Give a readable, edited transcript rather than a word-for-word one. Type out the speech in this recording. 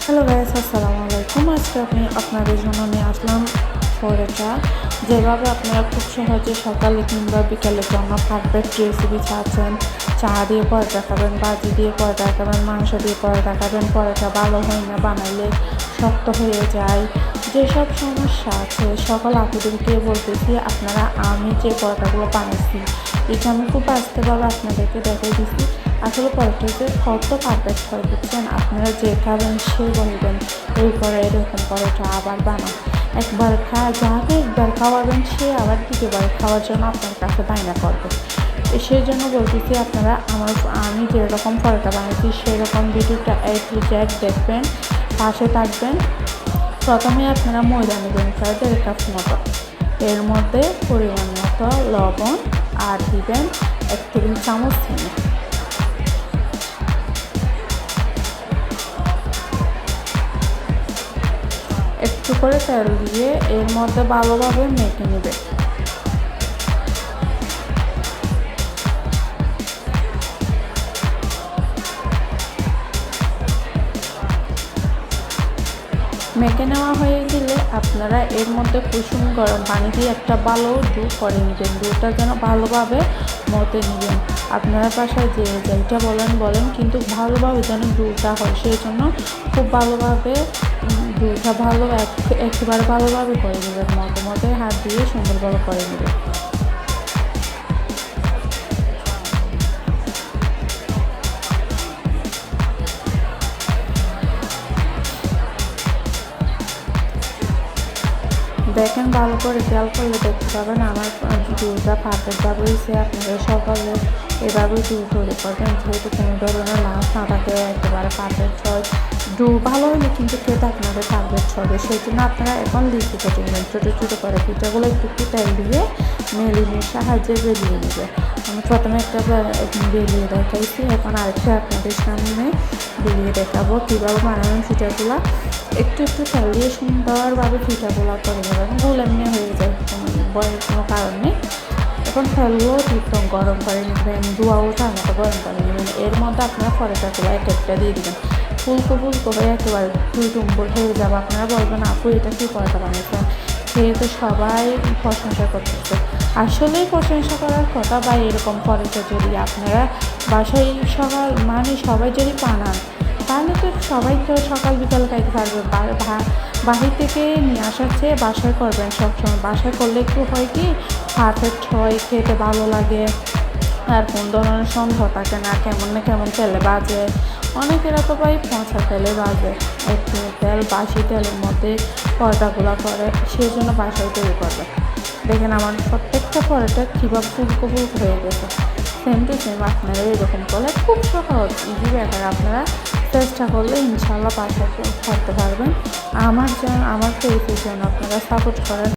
Hello guys, আসসালামু আলাইকুম। আজকে আপনাদের জন্য নিয়ে আসলাম পরোটা। যেভাবে আপনারা খুব সহজে সকালে কিংবা বিকালের জন্য পারফেক্ট রেসিপি চাচ্ছেন। চা দিয়ে পরোটা খাবেন, ভাজি দিয়ে পরোটা খাবেন, মাংস দিয়ে পরোটা খাবেন, পরোটা ভালো হয় না, বানাইলে শক্ত হয়ে যায়, যেসব সমস্যা আছে সকল আপুদেরকে বলতেছি আপনারা আমি যে পরোটাগুলো বানাইছি এটা আমি খুব বাস্তবভাবে আপনাদেরকে দেখাই দিচ্ছি। আসলে পরোটা যে কত পারফেক্ট হয় বুঝছেন। আপনারা যে খাবেন সে বলবেন এই করে এরকম পরোটা আবার বানান। যাকে একবার খাওয়াবেন সে আবার দ্বিতীয়বার খাওয়ার জন্য আপনার কাছে বায়না করবে। সেই জন্য বলতেছি আপনারা আমি যেরকম পরোটা বানাইছি সেরকম ভিডিওটা A to Z দেখবেন, পাশে থাকবেন। প্রথমে আপনারা ময়দা নেবেন প্রায় 1.5 কাপ মতো। এর মধ্যে পরিমাণ মতো লবণ আর দিবেন 1 টেবিল চামচ চিনি। একটু করে তেল দিয়ে এর মধ্যে ভালোভাবে মেখে নেবে। মেখে নেওয়া হয়ে গেলে আপনারা এর মধ্যে কুসুম গরম পানি দিয়ে একটা ভালো ডো করে নেবেন। ডোটা যেন ভালোভাবে মতে নেবেন। আপনারা বাসায় যে যেটা বলেন কিন্তু ভালোভাবে যেন ডোটা হয় সেই জন্য খুব ভালোভাবে ডোটা একেবারে ভালোভাবে করে নেবেন। মতে হাত দিয়ে সুন্দরভাবে করে নেবেন। দেখেন ভালো করে খেয়াল করলে দেখতে পাবেন আমার ডোটা পারফেক্টভাবে হয়েছে। আপনারা সকালে এভাবে ডো তৈরি করবেন, যেহেতু কোনো ধরনের লাভ না থাকে একেবারে পারফেক্ট হয়। ডো ভালো হলে কিন্তু খেতে আপনাদের পারফেক্ট হবে। সেই জন্য আপনারা এখন লিচি কেটে নেবেন ছোটো ছোটো করে। পিঠাগুলো একটু তেল দিয়ে মেলিনের সাহায্যে বেরিয়ে নেবে। আমি প্রথমে একটা বেরিয়ে দেখাইছি, এখন আরেকটা আপনাদের সামনে বেরিয়ে দেখাবো কীভাবে বানাবেন পিঠাগুলো। একটু তেল দিয়ে সুন্দরভাবে পিঠাগুলো করে নেবেন। ভুল এমনি হয়ে যায়, ভয়ের কোনো কারণ নেই। এখন তেলগুলো ঠিকঠাক গরম করে নেবেন, ধোয়াও তার মতো গরম করে নেবেন। এর মধ্যে আপনারা পরোটাগুলো এক একটা দিয়ে দেবেন। ফুলকো হয়ে একেবারে টুম্বুর হয়ে যাবে। আপনারা বলবেন আপু এটা কি পরোটা বানিয়েছেন, খেয়ে তো সবাই প্রশংসা করতেছে। আসলেই প্রশংসা করার কথা। বা এরকম পরোটা যদি আপনারা বাসায় সবাই যদি বানান তাহলে তো সবাই তো সকাল বিকাল খাইতে পারবে। বাহির থেকে নিয়ে আসার চেয়ে বাসায় করবেন সবসময়। বাসায় করলে একটু হয় কি পারফেক্ট হয়, খেতে ভালো লাগে, আর কোন ধরনের সন্দেহ থাকে না কেমন তেলে বাজে। অনেকেরা তো ভাই পচা তেলে বাজে, একটু বাসি তেলের মধ্যে পরোটাগুলো করে, সেই জন্য বাসায় তৈরি করবে। দেখেন আমার প্রত্যেকটা পরোটা কীভাবে ফুলকো হয়ে গেছে। সেম টু সেম আপনারা এরকম করলে খুব সহজ ইজি ব্যাপার। আপনারা চেষ্টা করলে ইনশাল্লাহ বাসায় করতে পারবেন। আমার পেজের জন্য আপনারা সাপোর্ট করেন।